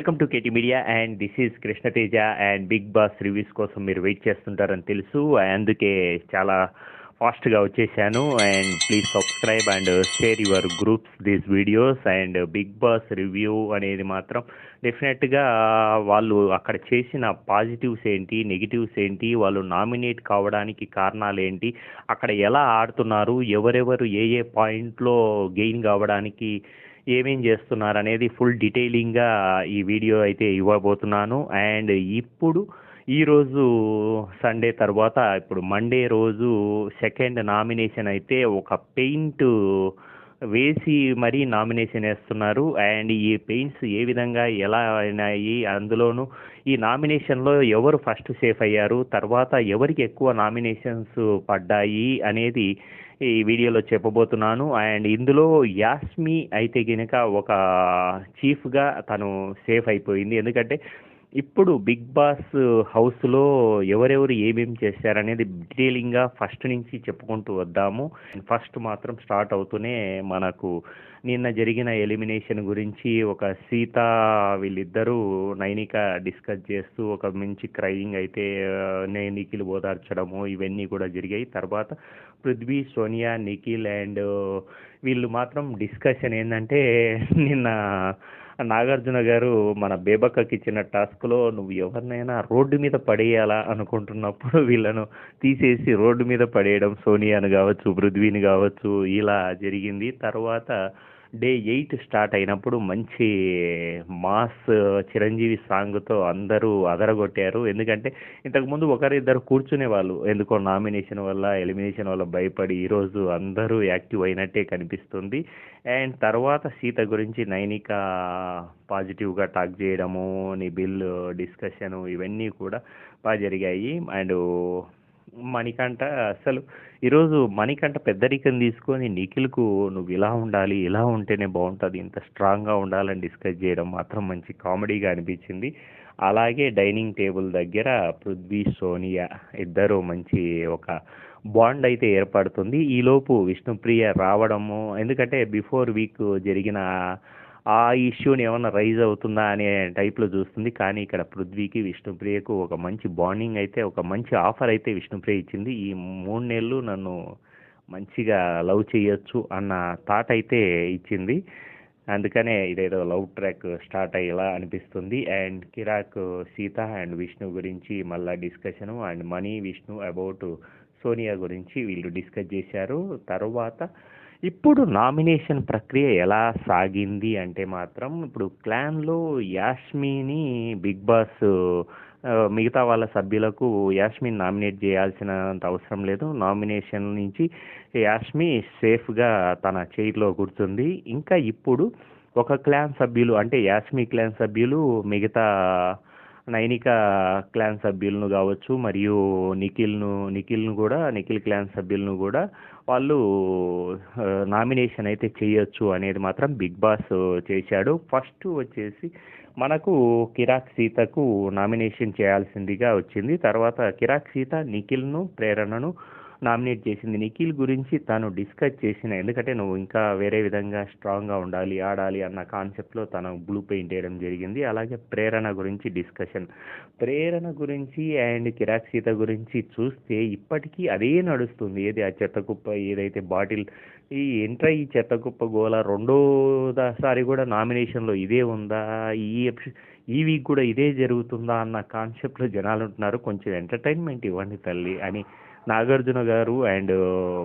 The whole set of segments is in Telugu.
Welcome to KT media and this is Krishnateja and big boss reviews కోసం మీరు వెయిట్ చేస్తుంటారని తెలుసు. అందుకే చాలా ఫాస్ట్గా వచ్చేసాను. And please subscribe and share your groups these videos. And big boss review అనేది మాత్రం డెఫినెట్గా వాళ్ళు అక్కడ చేసిన పాజిటివ్స్ ఏంటి, నెగిటివ్స్ ఏంటి, వాళ్ళు నామినేట్ కావడానికి కారణాలు ఏంటి, అక్కడ ఎలా ఆడుతున్నారు, ఎవరెవరు ఏ ఏ పాయింట్లో గెయిన్ కావడానికి ఏమేం చేస్తున్నారు అనేది ఫుల్ డీటెయిలింగ్గా ఈ వీడియో అయితే ఇవ్వబోతున్నాను. అండ్ ఇప్పుడు ఈరోజు సండే తర్వాత ఇప్పుడు మండే రోజు సెకండ్ నామినేషన్ అయితే ఒక పెయింట్ వేసి మరీ నామినేషన్ వేస్తున్నారు. అండ్ ఈ పెయింట్స్ ఏ విధంగా ఎలా అయినాయి, అందులోనూ ఈ నామినేషన్లో ఎవరు ఫస్ట్ సేఫ్ అయ్యారు, తర్వాత ఎవరికి ఎక్కువ నామినేషన్స్ పడ్డాయి అనేది ఈ వీడియోలో చెప్పబోతున్నాను. అండ్ ఇందులో యాస్మి అయితే కనుక ఒక చీఫ్గా తను సేఫ్ అయిపోయింది. ఎందుకంటే ఇప్పుడు బిగ్ బాస్ హౌస్లో ఎవరెవరు ఏమేమి చేశారనేది డీటెయిలింగ్గా ఫస్ట్ నుంచి చెప్పుకుంటూ వద్దాము. ఫస్ట్ మాత్రం స్టార్ట్ అవుతూనే మనకు నిన్న జరిగిన ఎలిమినేషన్ గురించి ఒక సీత వీళ్ళిద్దరూ నైనిక డిస్కస్ చేస్తూ ఒక మంచి క్రైయింగ్ అయితే నిఖిల్ ఓదార్చడము ఇవన్నీ కూడా జరిగాయి. తర్వాత పృథ్వీ, సోనియా, నిఖిల్ అండ్ వీళ్ళు మాత్రం డిస్కషన్ ఏంటంటే నిన్న నాగార్జున గారు మన బేబక్కకి ఇచ్చిన టాస్క్లో నువ్వు ఎవరినైనా రోడ్డు మీద పడేయాలా అనుకుంటున్నప్పుడు వీళ్ళను తీసేసి రోడ్డు మీద పడేయడం, సోనియాను కావచ్చు, పృథ్వీని కావచ్చు, ఇలా జరిగింది. తర్వాత డే 8 స్టార్ట్ అయినప్పుడు మంచి మాస్ చిరంజీవి సాంగ్తో అందరూ అదరగొట్టారు. ఎందుకంటే ఇంతకుముందు ఒకరిద్దరు కూర్చునే వాళ్ళు, ఎందుకో నామినేషన్ వల్ల ఎలిమినేషన్ వల్ల భయపడి. ఈరోజు అందరూ యాక్టివ్ అయినట్టే కనిపిస్తుంది. అండ్ తర్వాత సీత గురించి నైనిక పాజిటివ్గా టాక్ చేయడము, నిబిల్ డిస్కషను ఇవన్నీ కూడా బాగా జరిగాయి. అండ్ మణికంఠ అసలు ఈరోజు మణికంఠ పెద్దరికం తీసుకొని నిఖిల్కు నువ్వు ఇలా ఉండాలి, ఇలా ఉంటేనే బాగుంటుంది, ఇంత స్ట్రాంగ్గా ఉండాలని డిస్కస్ చేయడం మాత్రం మంచి కామెడీగా అనిపించింది. అలాగే డైనింగ్ టేబుల్ దగ్గర పృథ్వీ, సోనియా ఇద్దరు మంచి ఒక బాండ్ అయితే ఏర్పడుతుంది. ఈలోపు విష్ణుప్రియ రావడము, ఎందుకంటే బిఫోర్ వీక్ జరిగిన ఆ ఇష్యూని ఏమన్నా రైజ్ అవుతుందా అనే టైప్లో చూస్తుంది. కానీ ఇక్కడ పృథ్వీకి విష్ణుప్రియకు ఒక మంచి బాండింగ్ అయితే, ఒక మంచి ఆఫర్ అయితే విష్ణుప్రియ ఇచ్చింది. ఈ 3 నెలలు నన్ను మంచిగా లవ్ చేయొచ్చు అన్న థాట్ అయితే ఇచ్చింది. అందుకనే ఇదేదో లవ్ ట్రాక్ స్టార్ట్ అయ్యేలా అనిపిస్తుంది. And Kirik Sita and Vishnu గురించి మళ్ళీ discussion. And money, Vishnu about Sonia గురించి వీళ్ళు డిస్కస్ చేశారు. తర్వాత ఇప్పుడు నామినేషన్ ప్రక్రియ ఎలా సాగింది అంటే మాత్రం ఇప్పుడు క్లాన్లో యాస్మిని బిగ్ బాస్ మిగతా వాళ్ళ సభ్యులకు యాస్మిని నామినేట్ చేయాల్సినంత అవసరం లేదు. నామినేషన్ నుంచి యాస్మి సేఫ్గా తన చైర్లో కూర్చుంది. ఇంకా ఇప్పుడు ఒక క్లాన్ సభ్యులు అంటే యాస్మి క్లాన్ సభ్యులు మిగతా నైనిక క్లాన్ సభ్యులను కావచ్చు మరియు నిఖిల్ను కూడా నిఖిల్ క్లాన్ సభ్యులను కూడా వాళ్ళు నామినేషన్ అయితే చేయొచ్చు అనేది మాత్రం బిగ్ బాస్ చేశాడు. ఫస్ట్ వచ్చేసి మనకు కిరాక్ సీతకు నామినేషన్ చేయాల్సిందిగా వచ్చింది. తర్వాత కిరాక్ సీత నిఖిల్ను, ప్రేరణను నామినేట్ చేసింది. నిఖిల్ గురించి తను డిస్కస్ చేసిన, ఎందుకంటే నువ్వు ఇంకా వేరే విధంగా స్ట్రాంగ్గా ఉండాలి, ఆడాలి అన్న కాన్సెప్ట్లో తను బ్లూ పెయింట్ వేయడం జరిగింది. అలాగే ప్రేరణ గురించి డిస్కషన్, ప్రేరణ గురించి అండ్ కిరాక్ సీత గురించి చూస్తే ఇప్పటికీ అదే నడుస్తుంది. ఏది ఆ చెత్తకుప్ప ఏదైతే బాటిల్ ఈ ఎంట్రై ఈ చెత్తకుప్ప గోల రెండోసారి కూడా నామినేషన్లో ఇదే ఉందా, ఈ వీక్ కూడా ఇదే జరుగుతుందా అన్న కాన్సెప్ట్లో జనాలు ఉంటున్నారు. కొంచెం ఎంటర్టైన్మెంట్ ఇవ్వండి తల్లి అని నాగార్జున గారు అండ్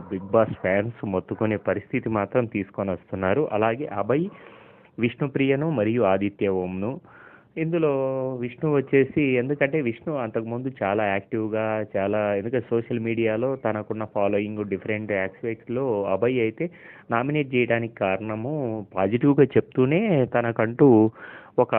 బిగ్ బాస్ ఫ్యాన్స్ మొత్తుకునే పరిస్థితి మాత్రం తీసుకొని వస్తున్నారు. అలాగే అభయ్, విష్ణుప్రియను మరియు ఆదిత్య ఓంను. ఇందులో విష్ణు వచ్చేసి, ఎందుకంటే విష్ణు అంతకుముందు చాలా యాక్టివ్గా ఎందుకంటే సోషల్ మీడియాలో తనకున్న ఫాలోయింగ్ డిఫరెంట్ ఆస్పెక్ట్స్లో అభయ్ అయితే నామినేట్ చేయడానికి కారణము పాజిటివ్గా చెప్తూనే తనకంటూ ఒక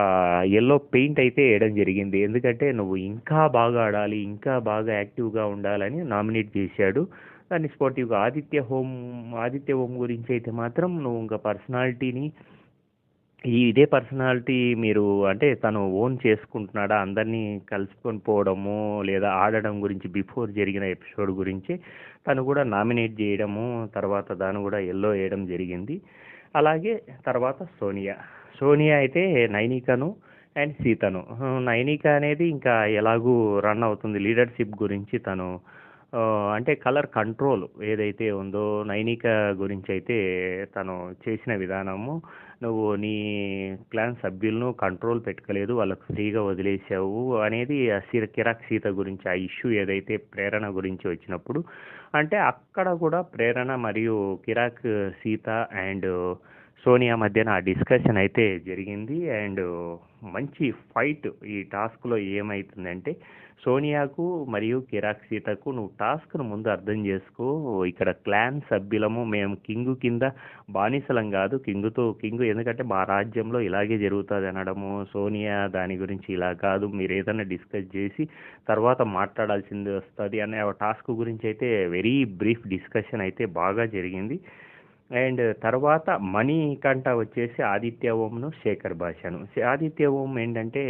ఎల్లో పెయింట్ అయితే వేయడం జరిగింది. ఎందుకంటే నువ్వు ఇంకా బాగా ఆడాలి, ఇంకా బాగా యాక్టివ్గా ఉండాలని నామినేట్ చేశాడు. దాన్ని స్పోర్టివ్గా ఆదిత్య హోమ్ గురించి అయితే మాత్రం నువ్వు ఇంకా పర్సనాలిటీని ఇదే పర్సనాలిటీ మీరు అంటే తను ఓన్ చేసుకుంటున్నాడా, అందరినీ కలుసుకొని పోవడము లేదా ఆడడం గురించి బిఫోర్ జరిగిన ఎపిసోడ్ గురించి తను కూడా నామినేట్ చేయడము, తర్వాత దాన్ని కూడా ఎల్లో వేయడం జరిగింది. అలాగే తర్వాత సోనియా అయితే నైనికను అండ్ సీతను. నైనిక అనేది ఇంకా ఎలాగూ రన్ అవుతుంది. లీడర్‌షిప్ గురించి తను అంటే కలర్ కంట్రోల్ ఏదైతే ఉందో నైనిక గురించయితే తను చేసిన విధానము, నువ్వు నీ క్లాన్ సభ్యులను కంట్రోల్ పెట్టుకోలేదు. వాళ్ళకి ఫ్రీగా వదిలేసావు అనేది కిరాక్ సీత గురించి ఆ ఇష్యూ ఏదైతే ప్రేరణ గురించి వచ్చినప్పుడు అంటే అక్కడ కూడా ప్రేరణ మరియు కిరాక్ సీత అండ్ సోనియా మధ్యన ఆ డిస్కషన్ అయితే జరిగింది. అండ్ మంచి ఫైట్ ఈ టాస్క్‌లో ఏమైతుందంటే సోనియాకు మరియు కిరాక్ సీతకు నువ్వు టాస్క్‌ను ముందు అర్థం చేసుకో. ఇక్కడ క్లాన్ సభ్యులము మేము కింగు కింద బానిసలం కాదు. కింగు ఎందుకంటే మా రాజ్యంలో ఇలాగే జరుగుతుంది అనడము. సోనియా దాని గురించి ఇలా కాదు. మీరు ఏదైనా డిస్కస్ చేసి తర్వాత మాట్లాడాల్సింది వస్తుంది అనే టాస్క్ గురించి అయితే వెరీ బ్రీఫ్ డిస్కషన్ అయితే బాగా జరిగింది. అండ్ తర్వాత మణికంఠ వచ్చేసి ఆదిత్య ఓంను శేఖర్ భాషను. ఆదిత్య ఓం ఏంటంటే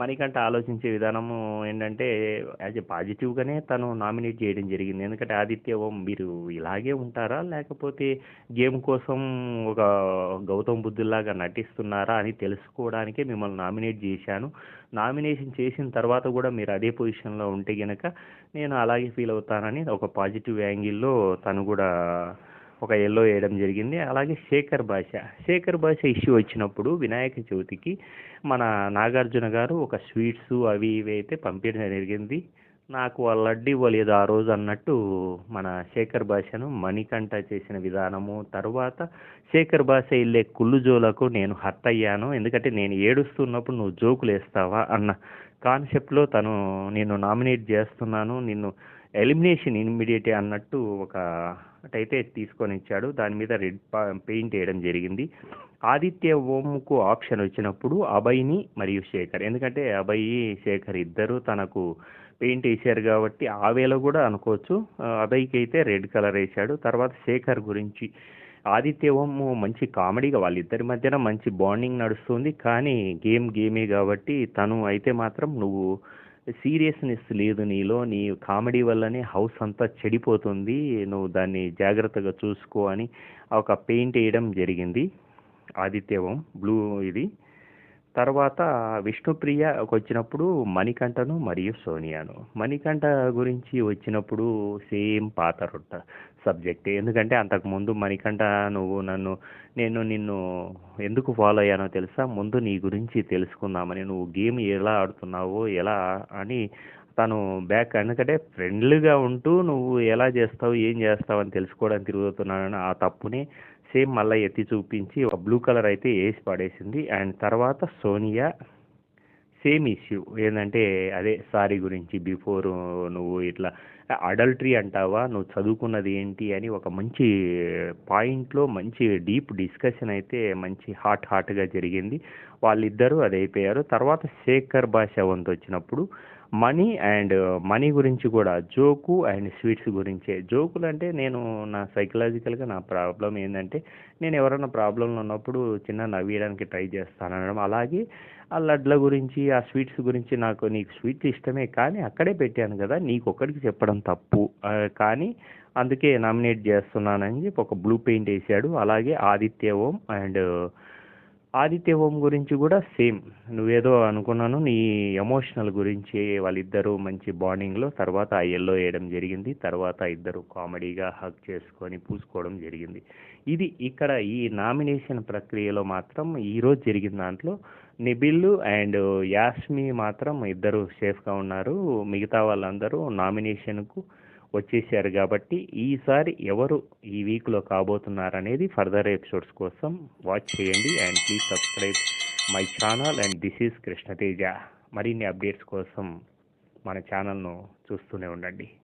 మణికంఠ ఆలోచించే విధానము ఏంటంటే యాజ్ ఎ పాజిటివ్గానే తను నామినేట్ చేయడం జరిగింది. ఎందుకంటే ఆదిత్య ఓం మీరు ఇలాగే ఉంటారా లేకపోతే గేమ్ కోసం ఒక గౌతమ్ బుద్ధుల్లాగా నటిస్తున్నారా అని తెలుసుకోవడానికే మిమ్మల్ని నామినేట్ చేశాను. నామినేషన్ చేసిన తర్వాత కూడా మీరు అదే పొజిషన్లో ఉంటే గనక నేను అలాగే ఫీల్ అవుతానని ఒక పాజిటివ్ యాంగిల్లో తను కూడా ఒక ఎల్లో వేయడం జరిగింది. అలాగే శేఖర్ భాష ఇష్యూ వచ్చినప్పుడు వినాయక చవితికి మన నాగార్జున గారు ఒక స్వీట్స్ అవి ఇవి అయితే పంపించడం జరిగింది. నాకు వాళ్ళ లడ్డు ఇవ్వలేదు ఆ రోజు అన్నట్టు మన శేఖర్ భాషను మణికంఠ చేసిన విధానము, తర్వాత శేఖర్ భాష వెళ్ళే కుళ్ళు జోలకు నేను హర్ట్ అయ్యాను. ఎందుకంటే నేను ఏడుస్తున్నప్పుడు నువ్వు జోకులు వేస్తావా అన్న కాన్సెప్ట్లో తను నిన్ను నామినేట్ చేస్తున్నాను, నిన్ను ఎలిమినేషన్ ఇమ్మీడియట్ అన్నట్టు ఒకటైతే తీసుకొని ఇచ్చాడు. దాని మీద రెడ్ పెయింట్ వేయడం జరిగింది. ఆదిత్య ఓంకు ఆప్షన్ వచ్చినప్పుడు అభయ్ని మరియు శేఖర్, ఎందుకంటే అభయ్ శేఖర్ ఇద్దరు తనకు పెయింట్ వేసారు కాబట్టి ఆ వేలో కూడా అనుకోవచ్చు. అభయ్కి అయితే రెడ్ కలర్ వేశాడు. తర్వాత శేఖర్ గురించి ఆదిత్య ఓం మంచి కామెడీగా వాళ్ళిద్దరి మధ్యన మంచి బాండింగ్ నడుస్తుంది. కానీ గేమే కాబట్టి తను అయితే మాత్రం నువ్వు సీరియస్నెస్ లేదు నీలో, నీ కామెడీ వల్లనే హౌస్ అంతా చెడిపోతుంది, నువ్వు దాన్ని జాగ్రత్తగా చూసుకో అని ఒక పెయింట్ వేయడం జరిగింది ఆదిత్య ఓం బ్లూ ఇది. తర్వాత విష్ణుప్రియకి వచ్చినప్పుడు మణికంఠను మరియు సోనియాను. మణికంఠ గురించి వచ్చినప్పుడు సేమ్ పాత రొట్ట సబ్జెక్ట్. ఎందుకంటే అంతకుముందు మణికంఠ నేను నిన్ను ఎందుకు ఫాలో అయ్యానో తెలుసా, ముందు నీ గురించి తెలుసుకుందామని, నువ్వు గేమ్ ఎలా ఆడుతున్నావో ఎలా అని తను బ్యాక్, ఎందుకంటే ఫ్రెండ్లీగా ఉంటూ నువ్వు ఎలా చేస్తావు ఏం చేస్తావు అని తెలుసుకోవడానికి తిరుగుతున్నానని ఆ తప్పుని సేమ్ మళ్ళీ ఎత్తి చూపించి ఒక బ్లూ కలర్ అయితే వేసి పడేసింది. అండ్ తర్వాత సోనియా సేమ్ ఇష్యూ ఏంటంటే అదే సారీ గురించి, బిఫోర్ నువ్వు ఇట్లా అడల్టరీ అంటావా, నువ్వు చదువుకున్నది ఏంటి అని ఒక మంచి పాయింట్లో మంచి డీప్ డిస్కషన్ అయితే మంచి హాట్గా జరిగింది. వాళ్ళిద్దరూ అది అయిపోయారు. తర్వాత శేఖర్ భాష వంతు వచ్చినప్పుడు మనీ గురించి కూడా జోకు అండ్ స్వీట్స్ గురించే. జోకులు అంటే నేను నా సైకలాజికల్గా నా ప్రాబ్లం ఏంటంటే నేను ఎవరైనా ప్రాబ్లంలో ఉన్నప్పుడు చిన్న నవ్వేయడానికి ట్రై చేస్తాను అనడం. అలాగే ఆ లడ్ల గురించి ఆ స్వీట్స్ గురించి, నీకు స్వీట్స్ ఇష్టమే కానీ అక్కడే పెట్టాను కదా, నీకు ఒక్కడికి చెప్పడం తప్పు కానీ అందుకే నామినేట్ చేస్తున్నానని చెప్పి ఒక బ్లూ పెయింట్ వేసాడు. అలాగే ఆదిత్య ఓం గురించి కూడా సేమ్ నువ్వేదో అనుకున్నాను, నీ ఎమోషనల్ గురించి వాళ్ళిద్దరూ మంచి బాండింగ్లో తర్వాత ఆ ఎల్లో వేయడం జరిగింది. తర్వాత ఇద్దరు కామెడీగా హగ్ చేసుకొని పూసుకోవడం జరిగింది. ఇది ఇక్కడ ఈ నామినేషన్ ప్రక్రియలో మాత్రం ఈరోజు జరిగిన దాంట్లో నిబిల్ అండ్ యాస్మి మాత్రం ఇద్దరు సేఫ్గా ఉన్నారు. మిగతా వాళ్ళందరూ నామినేషన్కు వచ్చేసారు కాబట్టి ఈసారి ఎవరు ఈ వీక్లో కాబోతున్నారనేది ఫర్దర్ ఎపిసోడ్స్ కోసం వాచ్ చేయండి. And please subscribe my channel and this is Krishna Teja. మరిన్ని అప్డేట్స్ కోసం మన ఛానల్ను చూస్తూనే ఉండండి.